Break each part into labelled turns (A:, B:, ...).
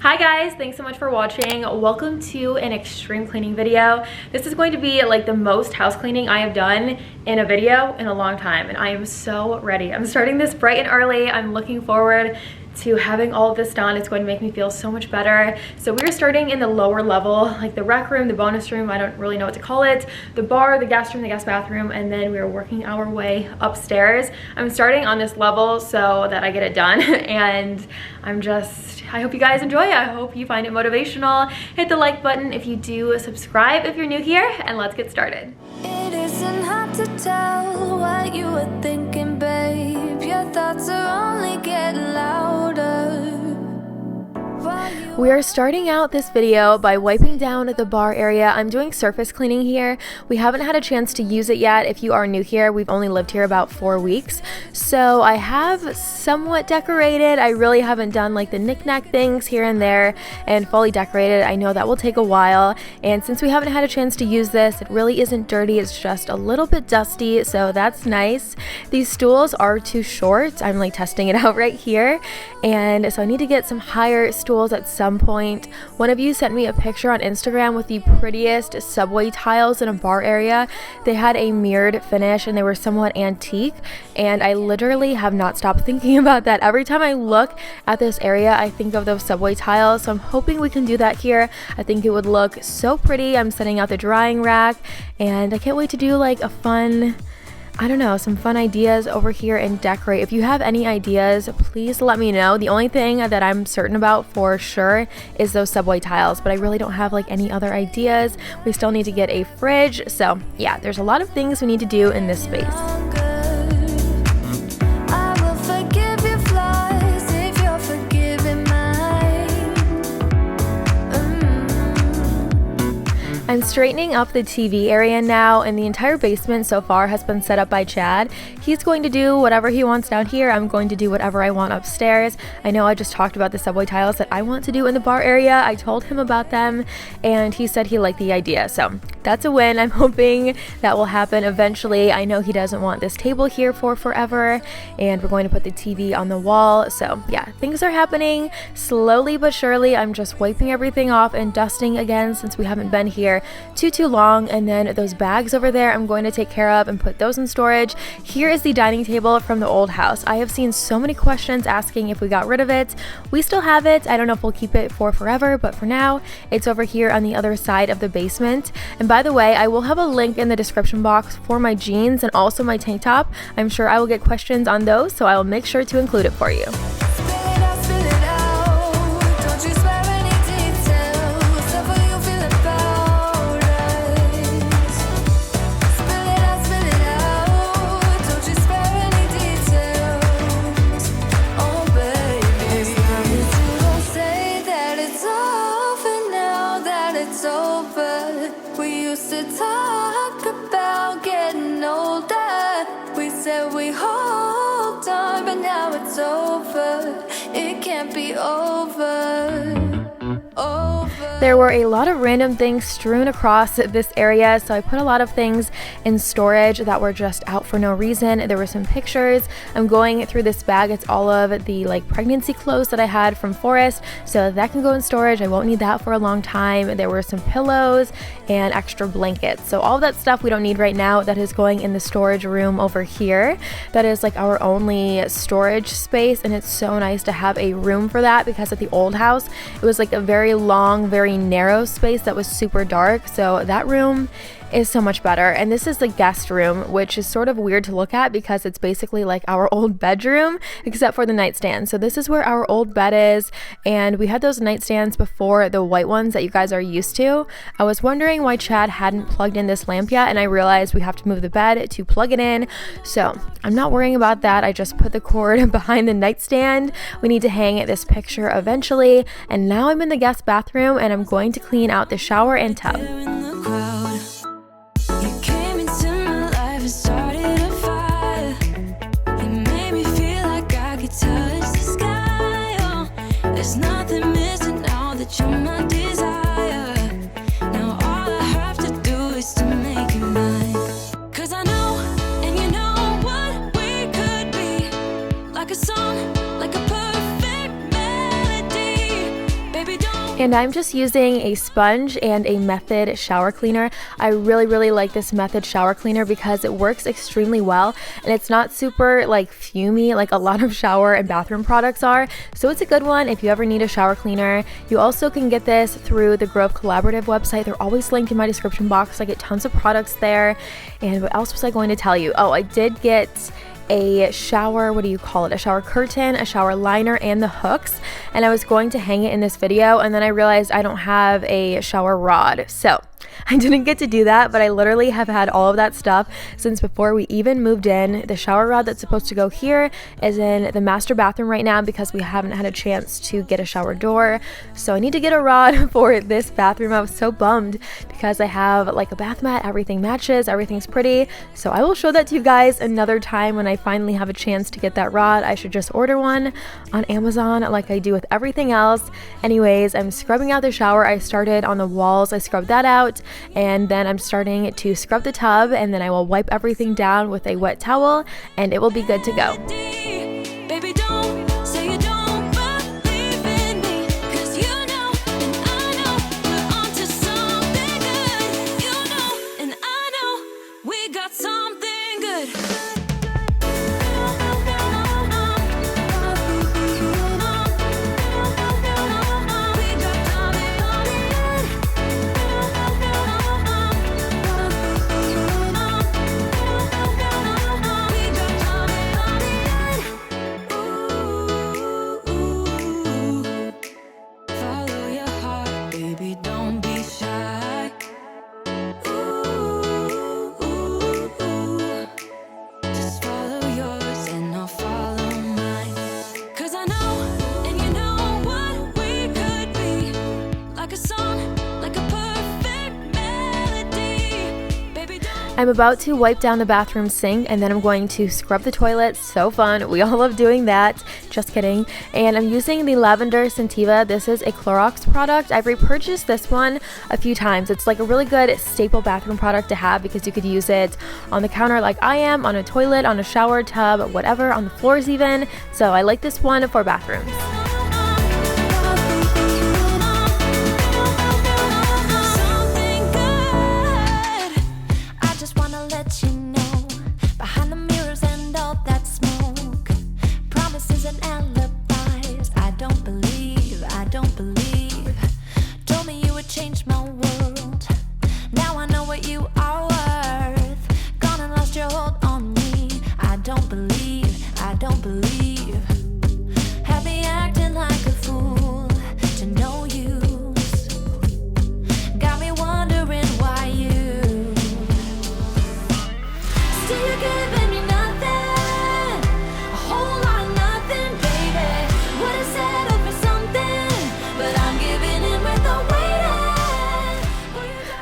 A: Hi guys, thanks so much for watching. Welcome to an extreme cleaning video. This is going to be like the most house cleaning I have done in a video in a long time, and I am so ready. I'm starting this bright and early. I'm looking forward to having all of this done. It's going to make me feel so much better. So we're starting in the lower level, like the rec room, the bonus room, I don't really know what to call it, the bar, the guest room, the guest bathroom, and then we're working our way upstairs. I'm starting on this level so that I get it done, and I hope you guys enjoy it. I hope you find it motivational. Hit the like button if you do, subscribe if you're new here, and let's get started.
B: It isn't hard to tell what you were thinking, babe. Your thoughts are only getting louder.
A: We are starting out this video by wiping down the bar area. I'm doing surface cleaning here. We haven't had a chance to use it yet. If you are new here, we've only lived here about 4 weeks. So I have somewhat decorated. I really haven't done like the knick-knack things here and there and fully decorated. I know that will take a while. And since we haven't had a chance to use this, it really isn't dirty. It's just a little bit dusty. So that's nice. These stools are too short. I'm like testing it out right here. And so I need to get some higher stools at some point. One of you sent me a picture on Instagram with the prettiest subway tiles in a bar area. They had a mirrored finish and they were somewhat antique, and I literally have not stopped thinking about that. Every time I look at this area, I think of those subway tiles, so I'm hoping we can do that here. I think it would look so pretty. I'm setting out the drying rack, and I can't wait to do like a fun, I don't know, some fun ideas over here and decorate. If you have any ideas, please let me know. The only thing that I'm certain about for sure is those subway tiles, but I really don't have like any other ideas. We still need to get a fridge. So yeah, there's a lot of things we need to do in this space. I'm straightening up the TV area now, and the entire basement so far has been set up by Chad. He's going to do whatever he wants down here. I'm going to do whatever I want upstairs. I know I just talked about the subway tiles that I want to do in the bar area. I told him about them, and he said he liked the idea. So that's a win. I'm hoping that will happen eventually. I know he doesn't want this table here for forever, and we're going to put the TV on the wall. So yeah, things are happening slowly but surely. I'm just wiping everything off and dusting again since we haven't been here too long. And then those bags over there I'm going to take care of and put those in storage. Here is the dining table from the old house. I have seen so many questions asking if we got rid of it. We still have it. I don't know if we'll keep it for forever, but for now it's over here on the other side of the basement. And by the way, I will have a link in the description box for my jeans and also my tank top. I'm sure I will get questions on those, so I will make sure to include it for you.
B: We hold on, but now it's over. It can't be over.
A: There were a lot of random things strewn across this area, so I put a lot of things in storage that were just out for no reason. There were some pictures. I'm going through this bag. It's all of the like pregnancy clothes that I had from Forrest, so that can go in storage. I won't need that for a long time. There were some pillows and extra blankets, so all of that stuff we don't need right now. That is going in the storage room over here. That is like our only storage space, and it's so nice to have a room for that, because at the old house it was like a very long, very narrow space that was super dark. So that room is so much better. And this is the guest room, which is sort of weird to look at because it's basically like our old bedroom except for the nightstand. So this is where our old bed is, and we had those nightstands before, the white ones that you guys are used to. I was wondering why Chad hadn't plugged in this lamp yet, and I realized we have to move the bed to plug it in. So I'm not worrying about that. I just put the cord behind the nightstand. We need to hang this picture eventually. And now I'm in the guest bathroom, and I'm going to clean out the shower and tub.
B: You're my desire. Now all I have to do is to make you mine. 'Cause I know, and you know what we could be. Like a song, like a perfect melody. Baby,
A: And I'm just using a sponge and a Method shower cleaner. I really like this Method shower cleaner because it works extremely well and it's not super like fumey like a lot of shower and bathroom products are. So it's a good one if you ever need a shower cleaner. You also can get this through the Grove Collaborative website. They're always linked in my description box. I get tons of products there. And what else was I going to tell you? Oh, I did get a shower, what do you call it? A shower curtain, a shower liner, and the hooks. And I was going to hang it in this video, and then I realized I don't have a shower rod. So I didn't get to do that, but I literally have had all of that stuff since before we even moved in. The shower rod that's supposed to go here is in the master bathroom right now because we haven't had a chance to get a shower door. So I need to get a rod for this bathroom. I was so bummed because I have like a bath mat, everything matches, everything's pretty. So I will show that to you guys another time when I finally have a chance to get that rod. I should just order one on Amazon like I do with everything else. Anyways, I'm scrubbing out the shower. I started on the walls. I scrubbed that out. And then I'm starting to scrub the tub, and then I will wipe everything down with a wet towel and it will be good to go.
B: Baby, don't say you don't believe in me, 'cause you know and I know we're onto something good. You know and I know we got something good.
A: I'm about to wipe down the bathroom sink and then I'm going to scrub the toilet. So fun. We all love doing that. Just kidding. And I'm using the Lavender Scentiva. This is a Clorox product. I've repurchased this one a few times. It's like a really good staple bathroom product to have because you could use it on the counter like I am, on a toilet, on a shower tub, whatever, on the floors even. So I like this one for bathrooms.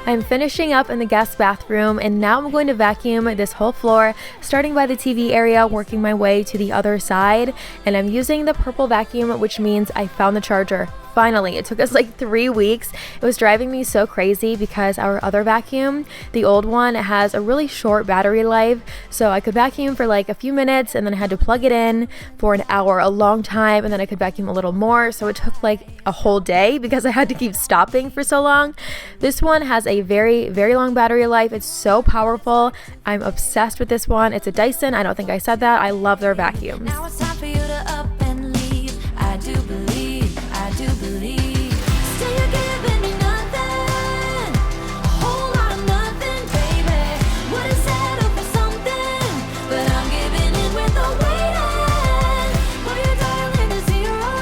A: I'm finishing up in the guest bathroom and now I'm going to vacuum this whole floor, starting by the TV area, working my way to the other side. And I'm using the purple vacuum, which means I found the charger. Finally, it took us like 3 weeks. It was driving me so crazy because our other vacuum, the old one, has a really short battery life. So I could vacuum for like a few minutes and then I had to plug it in for an hour, a long time, and then I could vacuum a little more. So it took like a whole day because I had to keep stopping for so long. This one has a very long battery life. It's so powerful. I'm obsessed with this one. It's a Dyson. I don't think I said that. I love their vacuums.
B: Now it's time for you to up and leave. I do believe, I do believe. Still you're giving me nothing, a whole lot of nothing, baby. Would've settled for something, but I'm giving in with the waiting. Put your dialing to zero,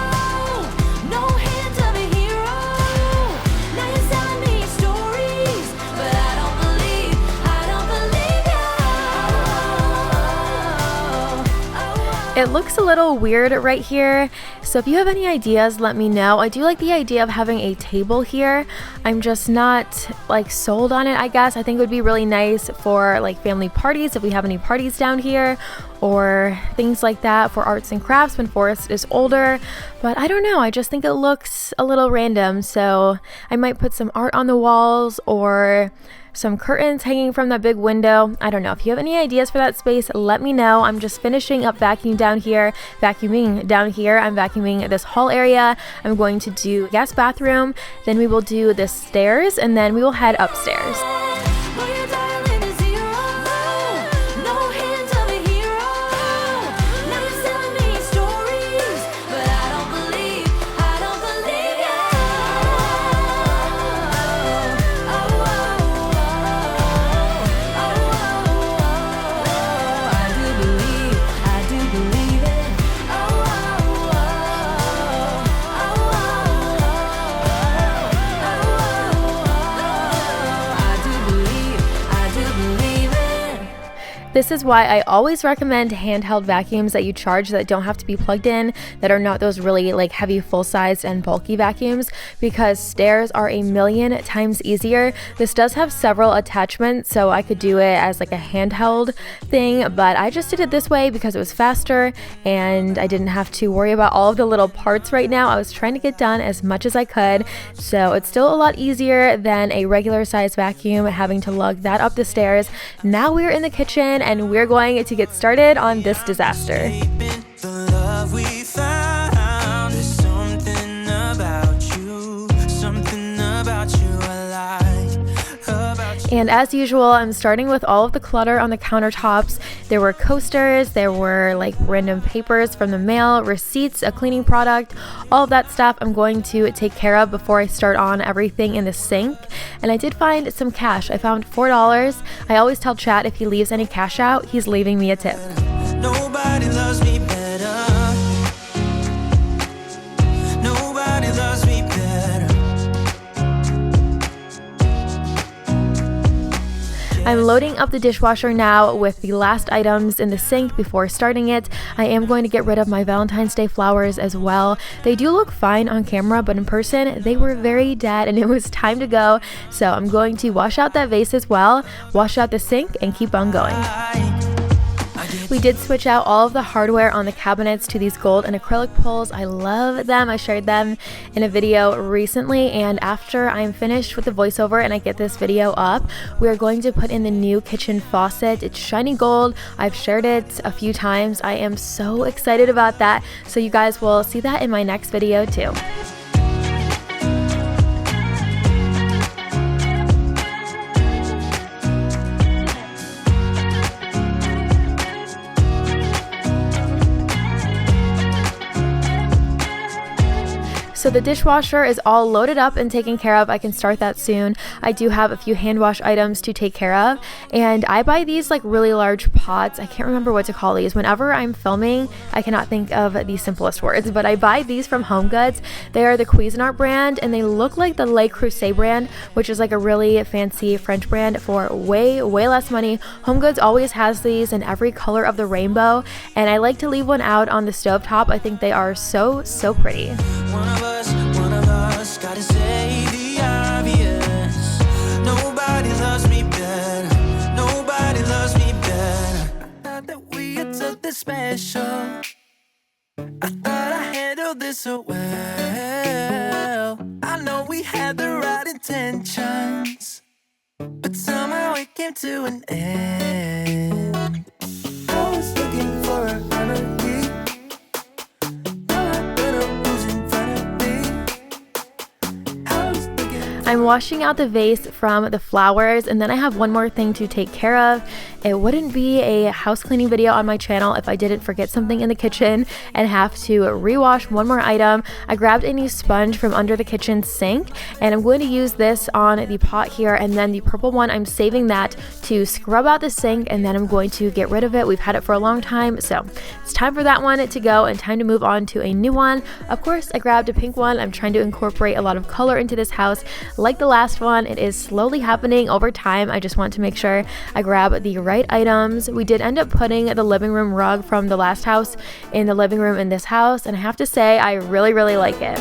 B: no hint of a hero. Now you're selling me stories, but I don't believe you.
A: It looks a little weird right here, so if you have any ideas, let me know. I do like the idea of having a table here. I'm just not like sold on it, I guess. I think it would be really nice for like family parties if we have any parties down here, or things like that for arts and crafts when Forrest is older. But I don't know, I just think it looks a little random, so I might put some art on the walls or some curtains hanging from that big window. I don't know. If you have any ideas for that space, let me know. I'm just finishing up vacuuming down here. I'm vacuuming this hall area. I'm going to do guest bathroom. Then we will do the stairs, and then we will head upstairs. This is why I always recommend handheld vacuums that you charge that don't have to be plugged in, that are not those really like heavy full-sized and bulky vacuums, because stairs are a million times easier. This does have several attachments, so I could do it as like a handheld thing, but I just did it this way because it was faster and I didn't have to worry about all of the little parts right now. I was trying to get done as much as I could, so it's still a lot easier than a regular size vacuum having to lug that up the stairs. Now we're in the kitchen and we're going to get started on this disaster. And as usual, I'm starting with all of the clutter on the countertops. There were coasters, there were like random papers from the mail, receipts, a cleaning product, all of that stuff I'm going to take care of before I start on everything in the sink. And I did find some cash. I found $4. I always tell Chad if he leaves any cash out, he's leaving me a tip.
C: Nobody loves me better. Nobody loves me better.
A: I'm loading up the dishwasher now with the last items in the sink before starting it. I am going to get rid of my Valentine's Day flowers as well. They do look fine on camera, but in person they were very dead and it was time to go. So I'm going to wash out that vase as well, wash out the sink, and keep on going. We did switch out all of the hardware on the cabinets to these gold and acrylic pulls. I love them. I shared them in a video recently, and after I'm finished with the voiceover and I get this video up, we're going to put in the new kitchen faucet. It's shiny gold. I've shared it a few times. I am so excited about that. So you guys will see that in my next video too. So the dishwasher is all loaded up and taken care of. I can start that soon. I do have a few hand wash items to take care of, and I buy these like really large pots. I can't remember what to call these. Whenever I'm filming, I cannot think of the simplest words, but I buy these from Home Goods. They are the Cuisinart brand, and they look like the Le Creuset brand, which is like a really fancy French brand for way less money. Home Goods always has these in every color of the rainbow, and I like to leave one out on the stovetop. I think they are so pretty.
C: One of us gotta say the obvious. Nobody loves me better. Nobody loves me better. I thought that we had something special. I thought I handled this so well. I know we had the right intentions, but somehow it came to an end. I was looking for a remedy.
A: I'm washing out the vase from the flowers, and then I have one more thing to take care of. It wouldn't be a house cleaning video on my channel if I didn't forget something in the kitchen and have to rewash one more item. I grabbed a new sponge from under the kitchen sink, and I'm going to use this on the pot here, and then the purple one, I'm saving that to scrub out the sink, and then I'm going to get rid of it. We've had it for a long time, so it's time for that one to go and time to move on to a new one. Of course, I grabbed a pink one. I'm trying to incorporate a lot of color into this house. Like the last one, it is slowly happening over time. I just want to make sure I grab the right items. We did end up putting the living room rug from the last house in the living room in this house, and I have to say I really like it.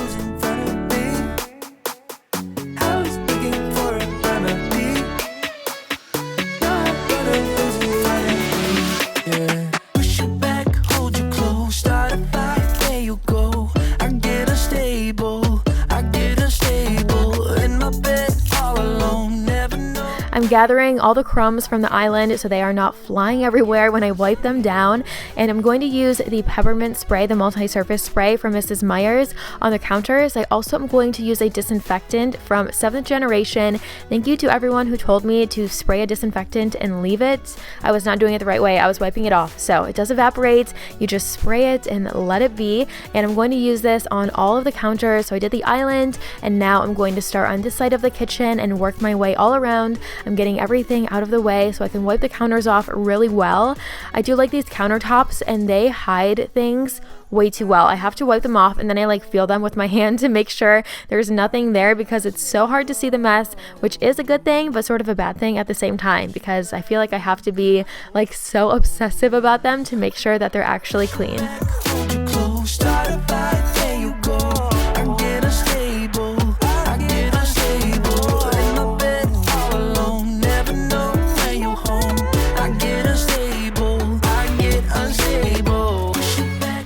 A: I'm gathering all the crumbs from the island so they are not flying everywhere when I wipe them down, and I'm going to use the peppermint spray, the multi-surface spray from Mrs. Meyer's on the counters. I also am going to use a disinfectant from 7th Generation. Thank you to everyone who told me to spray a disinfectant and leave it. I was not doing it the right way. I was wiping it off. So it does evaporate. You just spray it and let it be. And I'm going to use this on all of the counters. So I did the island, and now I'm going to start on this side of the kitchen and work my way all around. I'm getting everything out of the way so I can wipe the counters off really well. I do like these countertops, and they hide things way too well. I have to wipe them off, and then I like feel them with my hand to make sure there's nothing there, because it's so hard to see the mess, which is a good thing but sort of a bad thing at the same time, because I feel like I have to be like so obsessive about them to make sure that they're actually clean.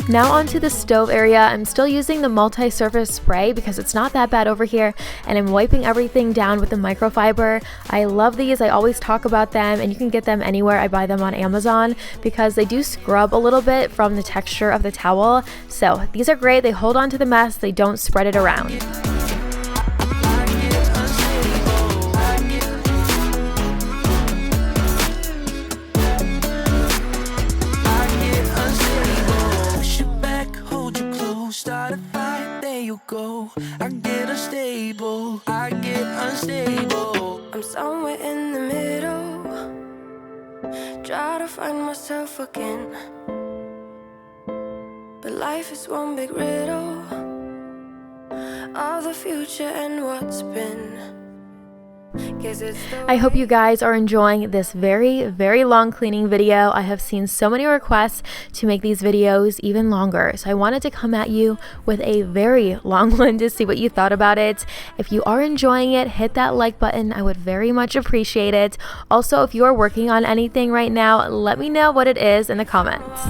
A: Now onto the stove area. I'm still using the multi-surface spray because it's not that bad over here, and I'm wiping everything down with the microfiber. I love these. I always talk about them, and you can get them anywhere. I buy them on Amazon because they do scrub a little bit from the texture of the towel. So these are great. They hold on to the mess. They don't spread it around.
C: Start a fight, there you go. I get unstable, I get unstable.
B: I'm somewhere in the middle, try to find myself again. But life is one big riddle of the future and what's been.
A: I hope you guys are enjoying this very, very long cleaning video. I have seen so many requests to make these videos even longer, so I wanted to come at you with a very long one to see what you thought about it. If you are enjoying it, hit that like button. I would very much appreciate it. Also, if you are working on anything right now, let me know what it is in the comments.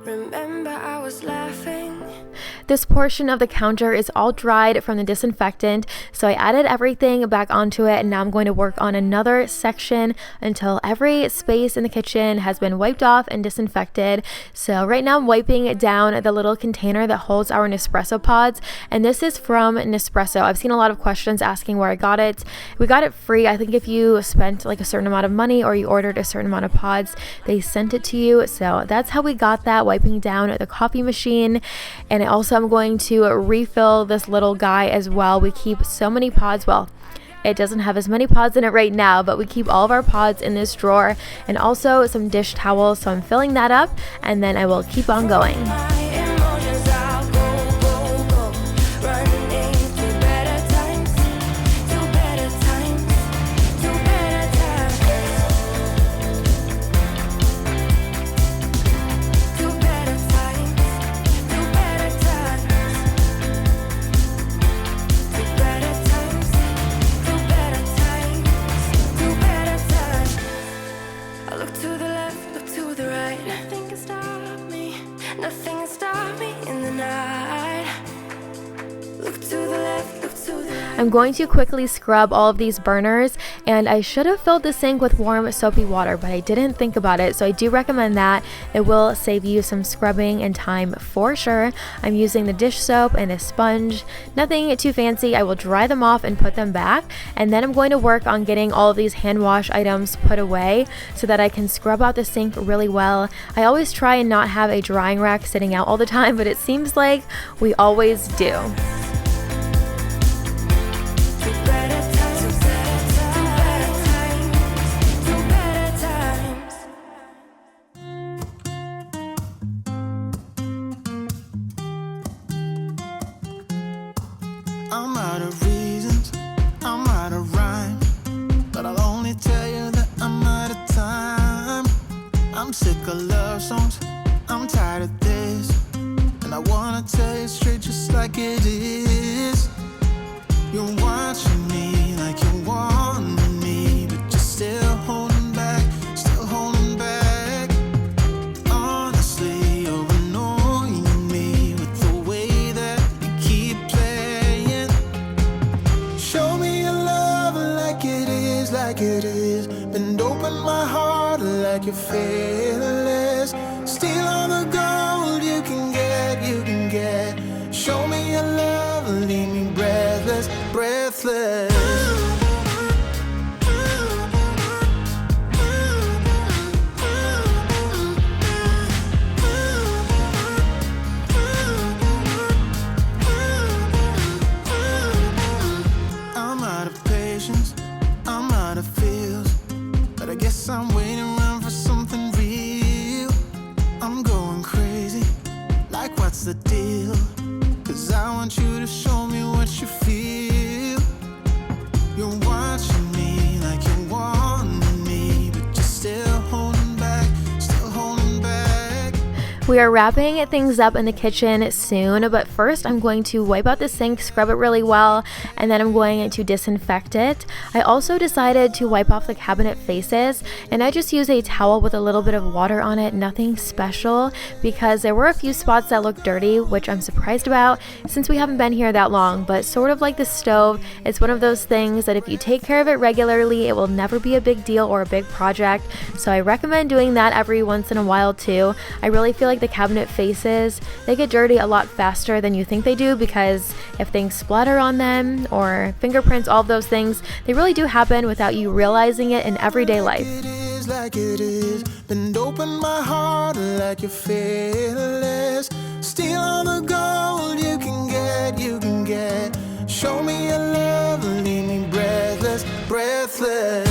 B: Remember I was laughing.
A: This portion of the counter is all dried from the disinfectant, so I added everything back onto it, and now I'm going to work on another section until every space in the kitchen has been wiped off and disinfected. So right now I'm wiping down the little container that holds our Nespresso pods, and this is from Nespresso. I've seen a lot of questions asking where I got it. We got it free. I think if you spent like a certain amount of money or you ordered a certain amount of pods, they sent it to you. So that's how we got that, wiping down the coffee machine. And I'm going to refill this little guy as well. We keep so many pods. Well, it doesn't have as many pods in it right now, but we keep all of our pods in this drawer, and also some dish towels. So I'm filling that up, and then I will keep on going. I'm going to quickly scrub all of these burners, and I should have filled the sink with warm soapy water, but I didn't think about it, so I do recommend that. It will save you some scrubbing and time for sure. I'm using the dish soap and a sponge, nothing too fancy. I will dry them off and put them back, and then I'm going to work on getting all of these hand wash items put away so that I can scrub out the sink really well. I always try and not have a drying rack sitting out all the time, but it seems like we always do.
C: like it is. You're watching me like you want me, but you're still holding back, still holding back. Honestly, you're annoying me with the way that you keep playing. Show me your love like it is, like it is. Bend open my heart like you're fearless. Steal all the gold you can get, you can get. Show me your love, leave me breathless, breathless. I'm out of patience, I'm out of feels, but I guess I'm waiting around for something real. I'm going crazy, like what's the deal? 'Cause I want you to show me what you feel. You're watching me like you want me, but you're still holding back, still holding back.
A: We are wrapping things up in the kitchen soon, but first I'm going to wipe out the sink, scrub it really well, and then I'm going to disinfect it. I also decided to wipe off the cabinet faces, and I just use a towel with a little bit of water on it, nothing special, because there were a few spots that looked dirty, which I'm surprised about since we haven't been here that long. But sort of like the stove, it's one of those things that if you take care of it regularly, it will never be a big deal or a big project. So I recommend doing that every once in a while too. I really feel like the cabinet faces, they get dirty a lot faster than you think they do, because if things splatter on them or fingerprints, all of those things, they really do happen without you realizing it in everyday life.
C: It is like it is. Bend open my heart like you're fearless. Steal all the gold you can get, you can get. Show me your love, leave me breathless, breathless.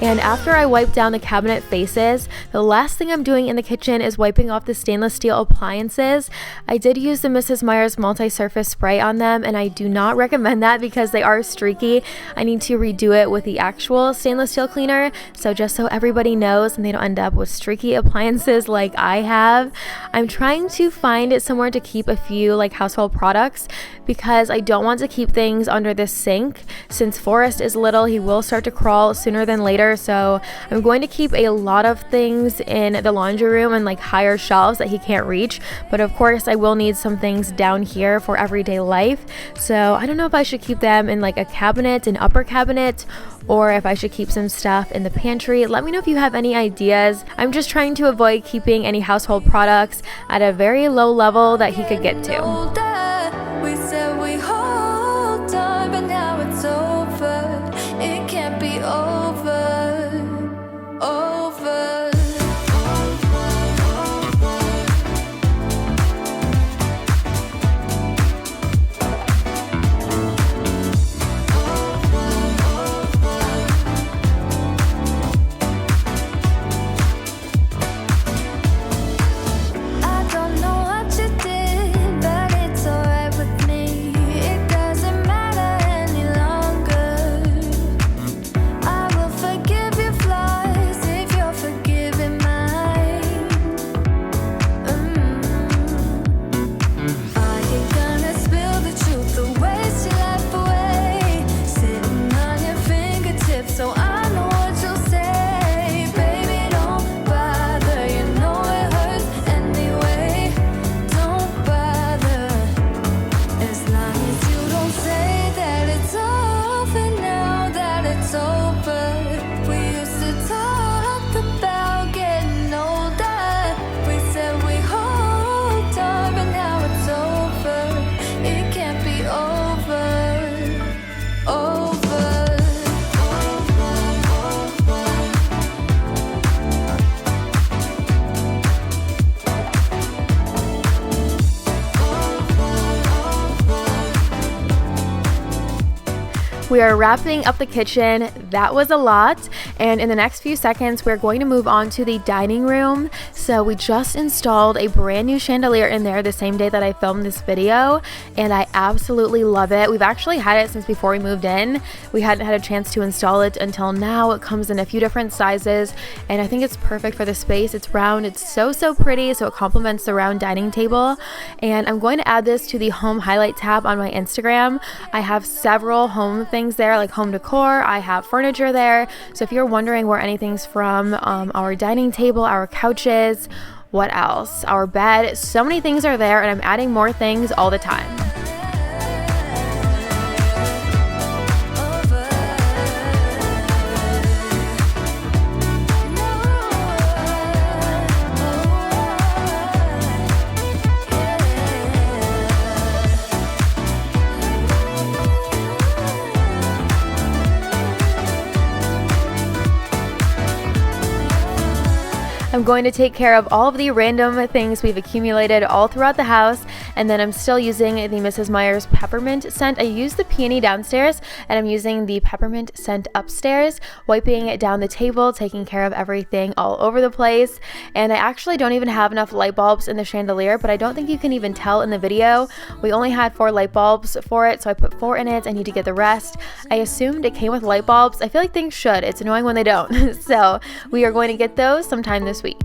A: And after I wipe down the cabinet faces, the last thing I'm doing in the kitchen is wiping off the stainless steel appliances. I did use the Mrs. Meyer's multi-surface spray on them, and I do not recommend that because they are streaky. I need to redo it with the actual stainless steel cleaner. So just so everybody knows and they don't end up with streaky appliances like I have, I'm trying to find somewhere to keep a few like household products, because I don't want to keep things under the sink. Since Forrest is little, he will start to crawl sooner than later. So I'm going to keep a lot of things in the laundry room and like higher shelves that he can't reach. But of course I will need some things down here for everyday life. So I don't know if I should keep them in like a cabinet, an upper cabinet, or if I should keep some stuff in the pantry. Let me know if you have any ideas. I'm just trying to avoid keeping any household products at a very low level that he could get to.
B: We said we hold on, but now it's over. It can't be over, over. I don't know what you did, but it's
A: We are wrapping up the kitchen. That was a lot. And in the next few seconds, we're going to move on to the dining room. So we just installed a brand new chandelier in there the same day that I filmed this video, and I absolutely love it. We've actually had it since before we moved in. We hadn't had a chance to install it until now. It comes in a few different sizes, and I think it's perfect for the space. It's round. It's so pretty, so it complements the round dining table. And I'm going to add this to the home highlight tab on my Instagram. I have several home things there, like home decor. I have furniture there, so if you're wondering where anything's from, our dining table, our couches, what else, our bed, so many things are there, and I'm adding more things all the time. I'm going to take care of all of the random things we've accumulated all throughout the house, and then I'm still using the Mrs. Meyer's peppermint scent. I used the peony downstairs, and I'm using the peppermint scent upstairs, wiping it down the table, taking care of everything all over the place. And I actually don't even have enough light bulbs in the chandelier, but I don't think you can even tell in the video. We only had 4 light bulbs for it, so I put 4 in it. I need to get the rest. I assumed it came with light bulbs. I feel like things should. It's annoying when they don't. So we are going to get those sometime this week.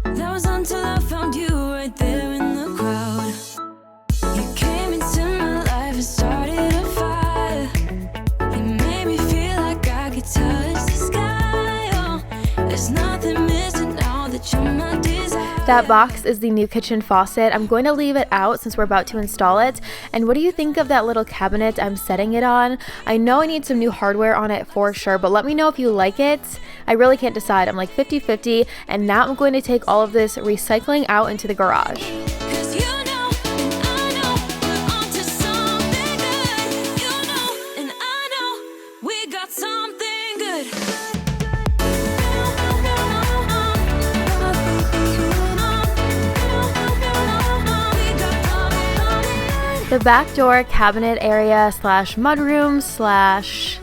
B: That was until I found you right there in the crowd. You came into my life and started a fire. You made me feel like I could touch the sky. Oh, there's nothing missing now that you're my desire.
A: That box is the new kitchen faucet. I'm going to leave it out since we're about to install it. And what do you think of that little cabinet I'm setting it on? I know I need some new hardware on it for sure, but let me know if you like it. I really can't decide. I'm like 50-50, and now I'm going to take all of this recycling out into the garage.
B: 'Cause you know, and I know, we're onto something good. You know, and I know, we got something good.
A: The back door cabinet area slash mudroom slash,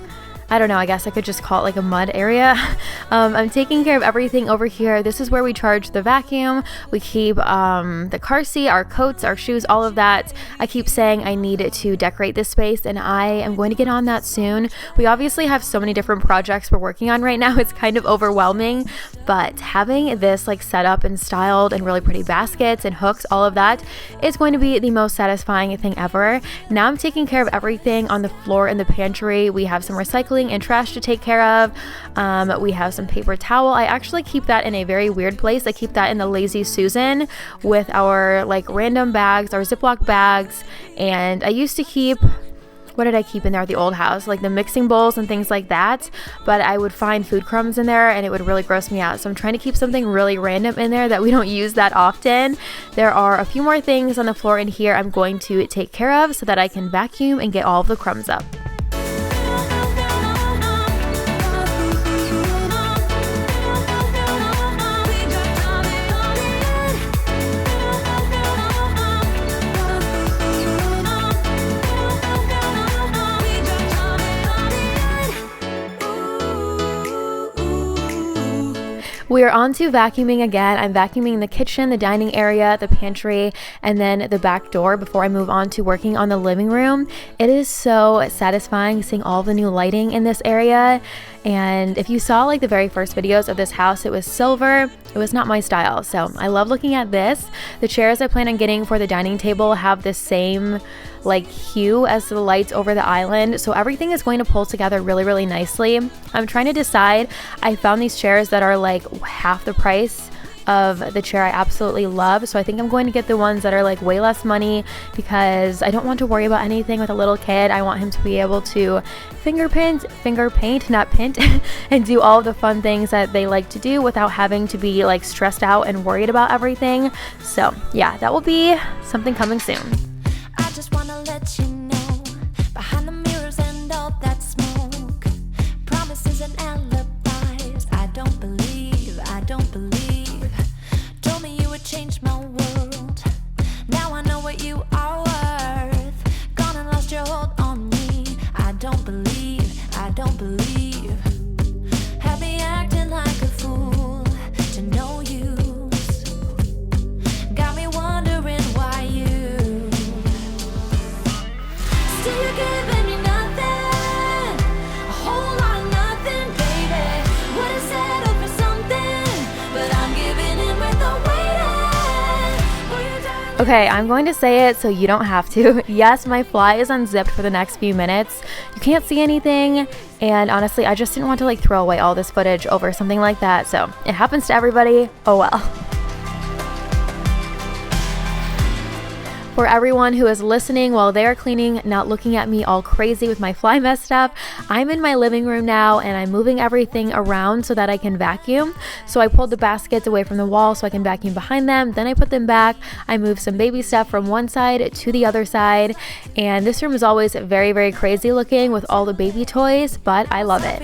A: I don't know, I guess I could just call it like a mud area. I'm taking care of everything over here. This is where we charge the vacuum. We keep the car seat, our coats, our shoes, all of that. I keep saying I need to decorate this space, and I am going to get on that soon. We obviously have so many different projects we're working on right now. It's kind of overwhelming, but having this like set up and styled and really pretty baskets and hooks, all of that is going to be the most satisfying thing ever. Now I'm taking care of everything on the floor in the pantry. We have some recycling and trash to take care of. We have some paper towel. I actually keep that in a very weird place. I keep that in the Lazy Susan with our like random bags, our Ziploc bags, and I used to keep, what did I keep in there at the old house? Like the mixing bowls and things like that, but I would find food crumbs in there and it would really gross me out. So I'm trying to keep something really random in there that we don't use that often. There are a few more things on the floor in here I'm going to take care of so that I can vacuum and get all of the crumbs up. We are on to vacuuming again. I'm vacuuming the kitchen, the dining area, the pantry, and then the back door before I move on to working on the living room. It is so satisfying seeing all the new lighting in this area. And if you saw like the very first videos of this house, it was silver. It was not my style, so I love looking at this. The chairs I plan on getting for the dining table have the same like hue as the lights over the island, so everything is going to pull together really nicely. I'm trying to decide. I found these chairs that are like half the price of the chair I absolutely love, so I think I'm going to get the ones that are like way less money because I don't want to worry about anything with a little kid. I want him to be able to finger paint, not pint, and do all of the fun things that they like to do without having to be like stressed out and worried about everything. So yeah, that will be something coming soon.
B: I just wanna let you know, behind the mirrors and all that smoke, promises and alibis, I don't believe. Told me you would change my world, now I know what you are worth. Gone and lost your hold on me, I don't believe.
A: Okay, I'm going to say it so you don't have to. Yes, my fly is unzipped for the next few minutes. You can't see anything, and honestly, I just didn't want to like throw away all this footage over something like that, so it happens to everybody. Oh well. For everyone who is listening while they're cleaning, not looking at me all crazy with my fly messed up, I'm in my living room now and I'm moving everything around so that I can vacuum. So I pulled the baskets away from the wall so I can vacuum behind them, then I put them back. I moved some baby stuff from one side to the other side, and this room is always very, very crazy looking with all the baby toys, but I love it.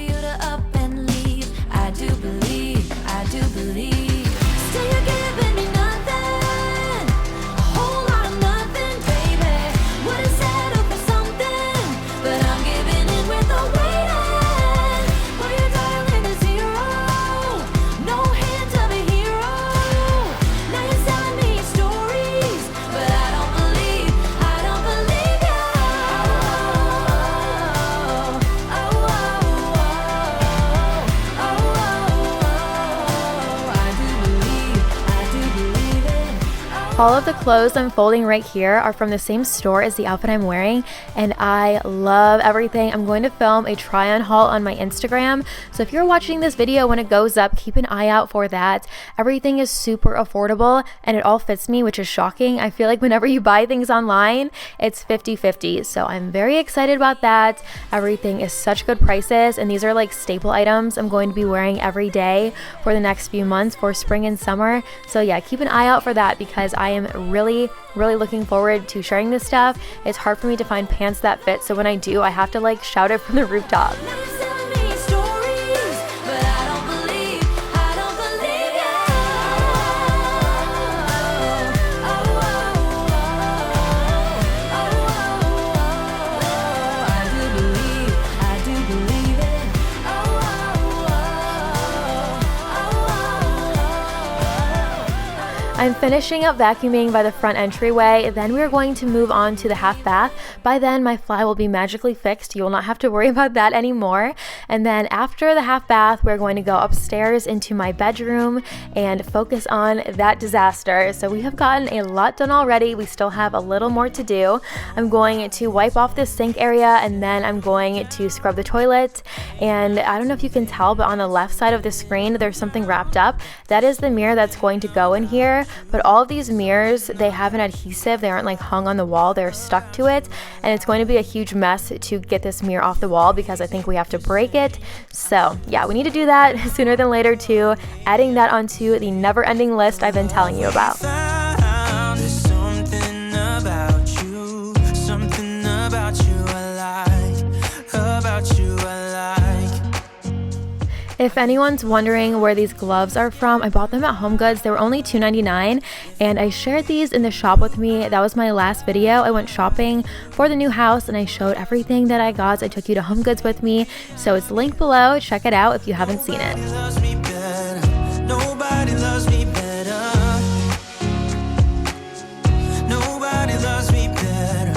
A: All of the clothes I'm folding right here are from the same store as the outfit I'm wearing, and I love everything. I'm going to film a try-on haul on my Instagram, so if you're watching this video when it goes up, keep an eye out for that. Everything is super affordable, and it all fits me, which is shocking. I feel like whenever you buy things online, it's 50-50, so I'm very excited about that. Everything is such good prices, and these are like staple items I'm going to be wearing every day for the next few months for spring and summer. So yeah, keep an eye out for that because I am really looking forward to sharing this stuff. It's hard for me to find pants that fit, so when I do, I have to like shout it from the rooftop. I'm finishing up vacuuming by the front entryway, then we're going to move on to the half bath. By then, my fly will be magically fixed. You will not have to worry about that anymore. And then after the half bath, we're going to go upstairs into my bedroom and focus on that disaster. So we have gotten a lot done already. We still have a little more to do. I'm going to wipe off the sink area, and then I'm going to scrub the toilet. And I don't know if you can tell, but on the left side of the screen, there's something wrapped up. That is the mirror that's going to go in here. But all of these mirrors, they have an adhesive. They aren't like hung on the wall. They're stuck to it. And it's going to be a huge mess to get this mirror off the wall because I think we have to break it. So yeah, we need to do that sooner than later too. Adding that onto the never-ending list I've been telling you about. If anyone's wondering where these gloves are from, I bought them at HomeGoods. They were only $2.99, and I shared these in the shop with me. That was my last video. I went shopping for the new house and I showed everything that I got. I took you to HomeGoods with me, so it's linked below. Check it out if you haven't seen it.
C: Nobody loves me better. Nobody loves me better.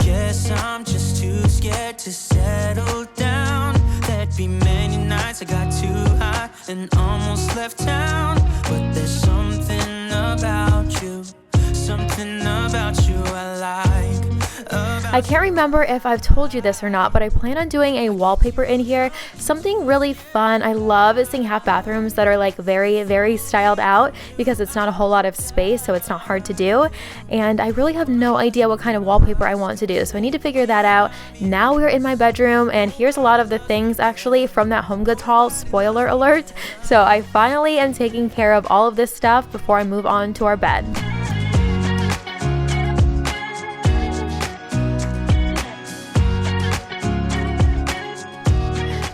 C: Guess I'm just too scared to settle down. There'd be many nights I got too high and almost left town. But there's something about you I like.
A: I can't remember if I've told you this or not, but I plan on doing a wallpaper in here, something really fun. I love seeing half bathrooms that are like very styled out because it's not a whole lot of space, so it's not hard to do. And I really have no idea what kind of wallpaper I want to do, so I need to figure that out. Now we're in my bedroom, and here's a lot of the things actually from that HomeGoods haul, spoiler alert. So I finally am taking care of all of this stuff before I move on to our bed.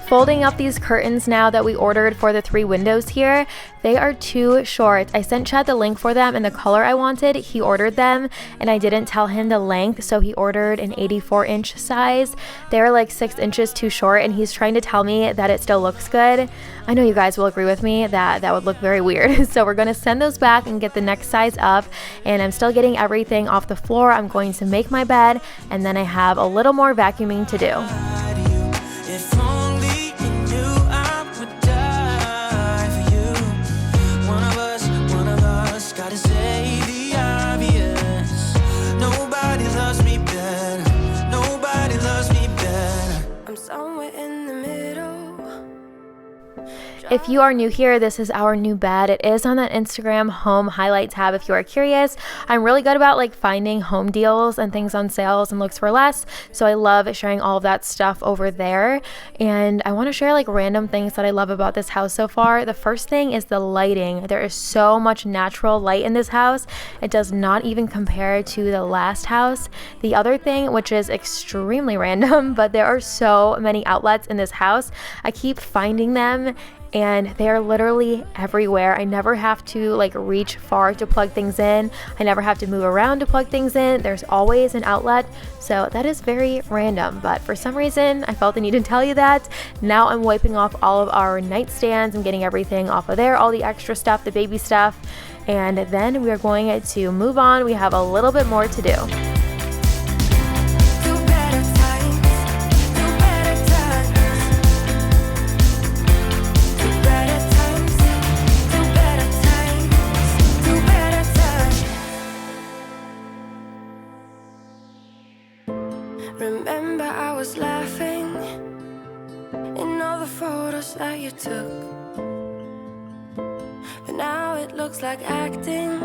A: Folding up these curtains now that we ordered for the 3 windows here. They are too short. I sent Chad the link for them and the color I wanted. He ordered them and I didn't tell him the length, so he ordered an 84-inch size. They're like 6 inches too short, and he's trying to tell me that it still looks good. I know you guys will agree with me that that would look very weird. So we're gonna send those back and get the next size up, and I'm still getting everything off the floor. I'm going to make my bed, and then I have a little more vacuuming to do.
C: If only you knew I would die for you.
A: If you are new here, this is our new bed. It is on that Instagram home highlight tab if you are curious. I'm really good about like finding home deals and things on sales and looks for less, so I love sharing all of that stuff over there. And I want to share like random things that I love about this house so far. The first thing is the lighting. There is so much natural light in this house. It does not even compare to the last house. The other thing, which is extremely random, but there are so many outlets in this house. I keep finding them and they are literally everywhere. I never have to like reach far to plug things in. I never have to move around to plug things in. There's always an outlet. So that is very random, but for some reason I felt the need to tell you that. Now I'm wiping off all of our nightstands and getting everything off of there, all the extra stuff, the baby stuff, and then we are going to move on. We have a little bit more to do.
B: Remember I was laughing in all the photos that you took, but now it looks like acting,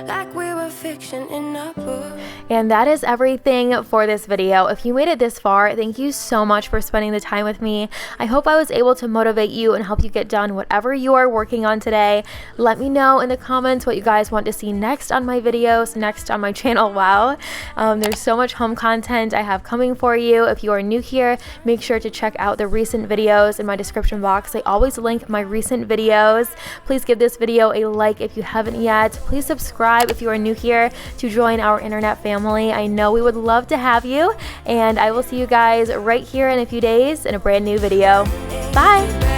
B: like we were fiction in a book.
A: And that is everything for this video. If you made it this far, thank you so much for spending the time with me. I hope I was able to motivate you and help you get done whatever you are working on today. Let me know in the comments what you guys want to see next on my videos, next on my channel. Wow, there's so much home content I have coming for you. If you are new here, make sure to check out the recent videos in my description box. I always link my recent videos. Please give this video a like if you haven't yet. Please subscribe if you are new here to join our internet family. I know we would love to have you, and I will see you guys right here in a few days in a brand new video. Bye!